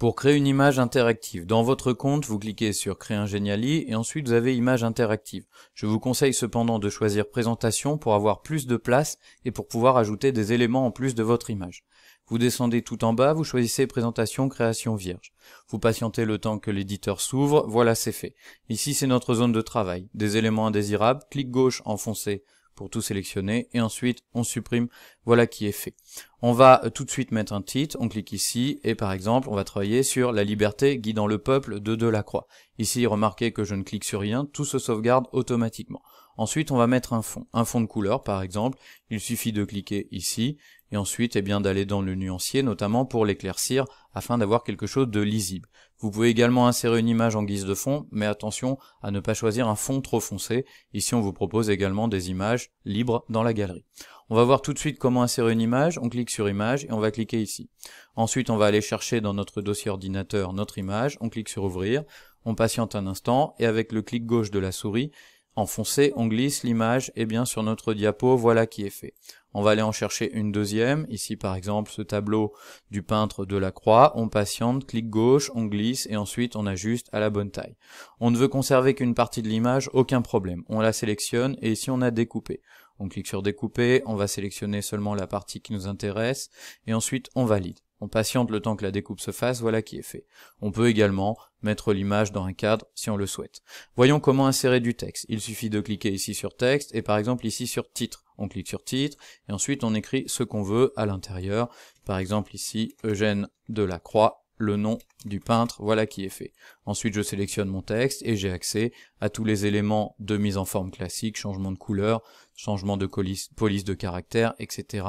Pour créer une image interactive, dans votre compte, vous cliquez sur Créer un Geniali et ensuite vous avez Image interactive. Je vous conseille cependant de choisir Présentation pour avoir plus de place et pour pouvoir ajouter des éléments en plus de votre image. Vous descendez tout en bas, vous choisissez Présentation, Création vierge. Vous patientez le temps que l'éditeur s'ouvre, voilà c'est fait. Ici c'est notre zone de travail. Des éléments indésirables, clic gauche enfoncé pour tout sélectionner et ensuite on supprime, voilà qui est fait. On va tout de suite mettre un titre, on clique ici et par exemple on va travailler sur la liberté guidant le peuple de Delacroix. Ici remarquez que je ne clique sur rien, tout se sauvegarde automatiquement. Ensuite on va mettre un fond de couleur par exemple, il suffit de cliquer ici et ensuite d'aller dans le nuancier notamment pour l'éclaircir afin d'avoir quelque chose de lisible. Vous pouvez également insérer une image en guise de fond, mais attention à ne pas choisir un fond trop foncé. Ici on vous propose également des images libres dans la galerie. On va voir tout de suite comment insérer une image, on clique sur image et on va cliquer ici. Ensuite on va aller chercher dans notre dossier ordinateur notre image, on clique sur ouvrir, on patiente un instant et avec le clic gauche de la souris, enfoncé, on glisse l'image sur notre diapo, voilà qui est fait. On va aller en chercher une deuxième, ici par exemple ce tableau du peintre Delacroix, on patiente, clic gauche, on glisse et ensuite on ajuste à la bonne taille. On ne veut conserver qu'une partie de l'image, aucun problème, on la sélectionne et ici on a découpé. On clique sur découper, on va sélectionner seulement la partie qui nous intéresse et ensuite on valide. On patiente le temps que la découpe se fasse, voilà qui est fait. On peut également mettre l'image dans un cadre si on le souhaite. Voyons comment insérer du texte. Il suffit de cliquer ici sur texte et par exemple ici sur titre. On clique sur titre et ensuite on écrit ce qu'on veut à l'intérieur. Par exemple ici Eugène Delacroix, le nom du peintre, voilà qui est fait. Ensuite je sélectionne mon texte et j'ai accès à tous les éléments de mise en forme classique, changement de couleur, changement de police de caractère, etc.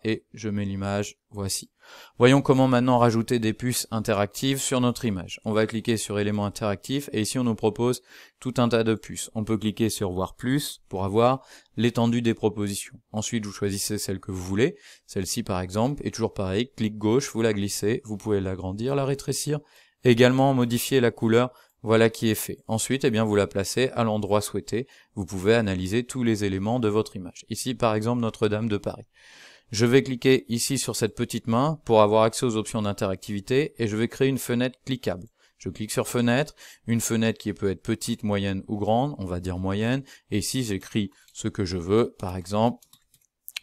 et je mets l'image, voici. Voyons comment maintenant rajouter des puces interactives sur notre image. On va cliquer sur éléments interactifs et ici on nous propose tout un tas de puces. On peut cliquer sur voir plus pour avoir l'étendue des propositions. Ensuite vous choisissez celle que vous voulez, celle-ci par exemple, et toujours pareil, clic gauche, vous la glissez, vous pouvez l'agrandir, la rétrécir, également modifier la couleur. Voilà qui est fait. Ensuite, vous la placez à l'endroit souhaité. Vous pouvez analyser tous les éléments de votre image. Ici, par exemple, Notre-Dame de Paris. Je vais cliquer ici sur cette petite main pour avoir accès aux options d'interactivité et je vais créer une fenêtre cliquable. Je clique sur fenêtre, une fenêtre qui peut être petite, moyenne ou grande, on va dire moyenne, et ici j'écris ce que je veux, par exemple,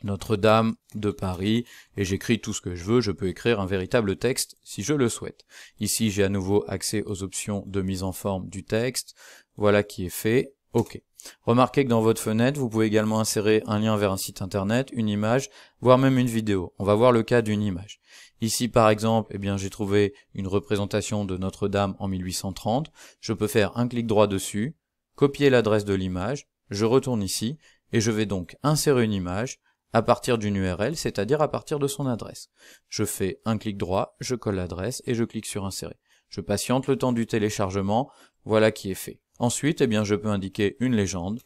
Notre-Dame de Paris, et j'écris tout ce que je veux, je peux écrire un véritable texte si je le souhaite. Ici j'ai à nouveau accès aux options de mise en forme du texte, voilà qui est fait, ok. Remarquez que dans votre fenêtre, vous pouvez également insérer un lien vers un site internet, une image, voire même une vidéo. On va voir le cas d'une image. Ici par exemple, j'ai trouvé une représentation de Notre-Dame en 1830, je peux faire un clic droit dessus, copier l'adresse de l'image, je retourne ici, et je vais donc insérer une image, à partir d'une URL, c'est-à-dire à partir de son adresse. Je fais un clic droit, je colle l'adresse et je clique sur insérer. Je patiente le temps du téléchargement, voilà qui est fait. Ensuite, je peux indiquer une légende,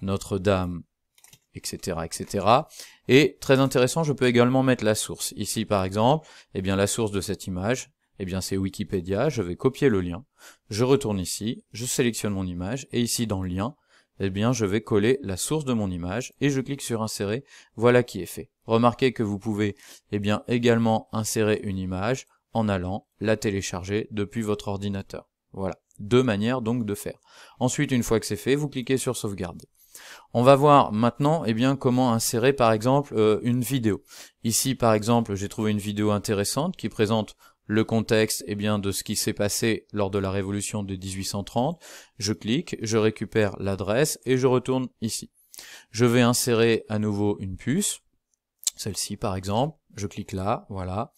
Notre-Dame, etc., etc. Et très intéressant, je peux également mettre la source. Ici, par exemple, la source de cette image, c'est Wikipédia. Je vais copier le lien. Je retourne ici, je sélectionne mon image et ici dans le lien, je vais coller la source de mon image et je clique sur insérer, voilà qui est fait. Remarquez que vous pouvez également insérer une image en allant la télécharger depuis votre ordinateur. Voilà, deux manières donc de faire. Ensuite, une fois que c'est fait, vous cliquez sur sauvegarder. On va voir maintenant comment insérer par exemple une vidéo. Ici par exemple, j'ai trouvé une vidéo intéressante qui présente le contexte de ce qui s'est passé lors de la révolution de 1830, je clique, je récupère l'adresse et je retourne ici. Je vais insérer à nouveau une puce, celle-ci par exemple, je clique là, voilà,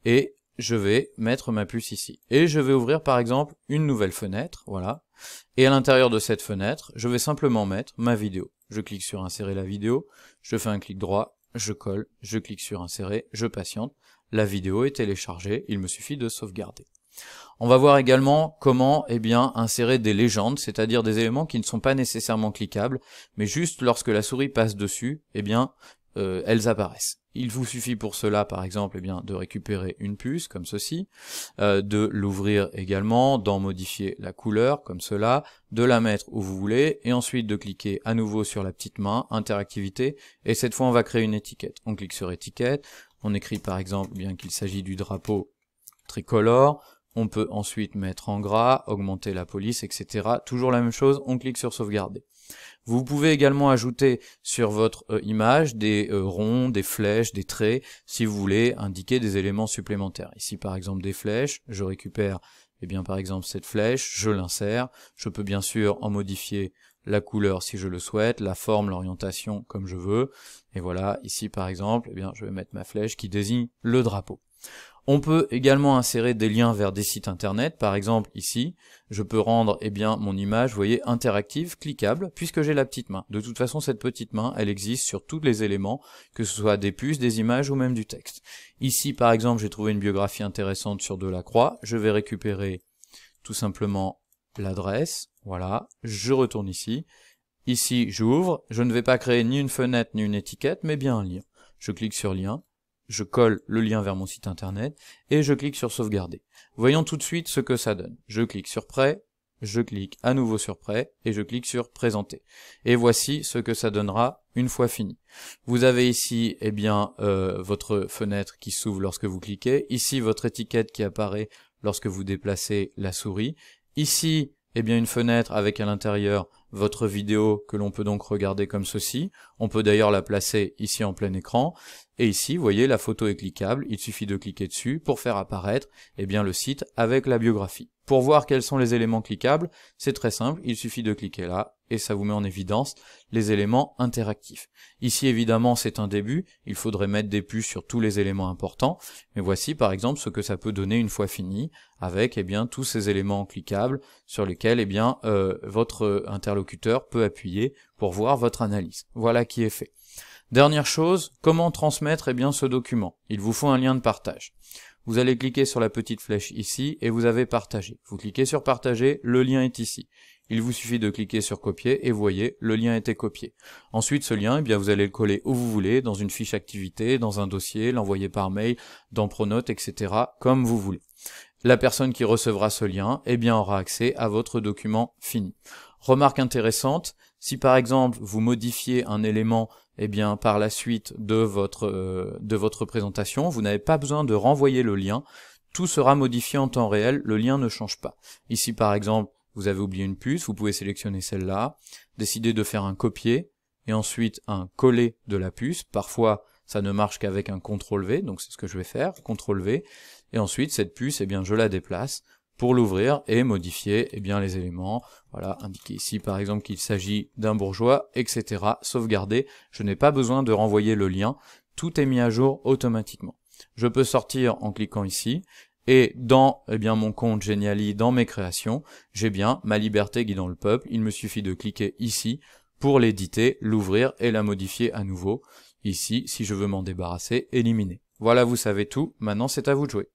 et je vais mettre ma puce ici. Et je vais ouvrir par exemple une nouvelle fenêtre, voilà, et à l'intérieur de cette fenêtre, je vais simplement mettre ma vidéo. Je clique sur insérer la vidéo, je fais un clic droit, je colle, je clique sur insérer, je patiente. La vidéo est téléchargée, il me suffit de sauvegarder. On va voir également comment insérer des légendes, c'est-à-dire des éléments qui ne sont pas nécessairement cliquables, mais juste lorsque la souris passe dessus, elles apparaissent. Il vous suffit pour cela, par exemple, de récupérer une puce, comme ceci, de l'ouvrir également, d'en modifier la couleur, comme cela, de la mettre où vous voulez, et ensuite de cliquer à nouveau sur la petite main, interactivité, et cette fois on va créer une étiquette. On clique sur étiquette, on écrit par exemple qu'il s'agit du drapeau tricolore. On peut ensuite mettre en gras, augmenter la police, etc. Toujours la même chose, on clique sur sauvegarder. Vous pouvez également ajouter sur votre image des ronds, des flèches, des traits, si vous voulez indiquer des éléments supplémentaires. Ici par exemple des flèches, je récupère par exemple cette flèche, je l'insère, je peux bien sûr en modifier la couleur si je le souhaite, la forme, l'orientation comme je veux, et voilà, ici par exemple, je vais mettre ma flèche qui désigne le drapeau. On peut également insérer des liens vers des sites internet, par exemple ici, je peux rendre mon image, vous voyez, interactive, cliquable, puisque j'ai la petite main. De toute façon, cette petite main, elle existe sur tous les éléments, que ce soit des puces, des images ou même du texte. Ici, par exemple, j'ai trouvé une biographie intéressante sur Delacroix, je vais récupérer tout simplement l'adresse, voilà, je retourne ici. Ici, j'ouvre, je ne vais pas créer ni une fenêtre ni une étiquette, mais bien un lien. Je clique sur lien. Je colle le lien vers mon site internet, et je clique sur sauvegarder. Voyons tout de suite ce que ça donne. Je clique sur prêt, je clique à nouveau sur prêt, et je clique sur présenter. Et voici ce que ça donnera une fois fini. Vous avez ici, votre fenêtre qui s'ouvre lorsque vous cliquez, ici votre étiquette qui apparaît lorsque vous déplacez la souris, ici, une fenêtre avec à l'intérieur votre vidéo que l'on peut donc regarder comme ceci. On peut d'ailleurs la placer ici en plein écran. Et ici, vous voyez, la photo est cliquable. Il suffit de cliquer dessus pour faire apparaître le site avec la biographie. Pour voir quels sont les éléments cliquables, c'est très simple. Il suffit de cliquer là et ça vous met en évidence les éléments interactifs. Ici, évidemment, c'est un début. Il faudrait mettre des puces sur tous les éléments importants. Mais voici, par exemple, ce que ça peut donner une fois fini avec tous ces éléments cliquables sur lesquels votre interlocuteur peut appuyer pour voir votre analyse. Voilà qui est fait. Dernière chose, comment transmettre ce document? Il vous faut un lien de partage. Vous allez cliquer sur la petite flèche ici et vous avez partagé. Vous cliquez sur partager, le lien est ici. Il vous suffit de cliquer sur copier et vous voyez, le lien a été copié. Ensuite, ce lien, vous allez le coller où vous voulez, dans une fiche activité, dans un dossier, l'envoyer par mail, dans Pronote, etc., comme vous voulez. La personne qui recevra ce lien, aura accès à votre document fini. Remarque intéressante, si par exemple vous modifiez un élément par la suite de votre présentation, vous n'avez pas besoin de renvoyer le lien, tout sera modifié en temps réel, le lien ne change pas. Ici par exemple, vous avez oublié une puce, vous pouvez sélectionner celle-là, décider de faire un copier, et ensuite un coller de la puce. Parfois, ça ne marche qu'avec un CTRL-V, donc c'est ce que je vais faire, CTRL-V, et ensuite cette puce, je la déplace pour l'ouvrir et modifier les éléments, voilà, indiquer ici par exemple qu'il s'agit d'un bourgeois, etc., sauvegarder, je n'ai pas besoin de renvoyer le lien, tout est mis à jour automatiquement. Je peux sortir en cliquant ici, et dans mon compte Geniali, dans mes créations, j'ai bien ma liberté guidant le peuple, il me suffit de cliquer ici pour l'éditer, l'ouvrir et la modifier à nouveau. Ici, si je veux m'en débarrasser, éliminer. Voilà, vous savez tout, maintenant c'est à vous de jouer.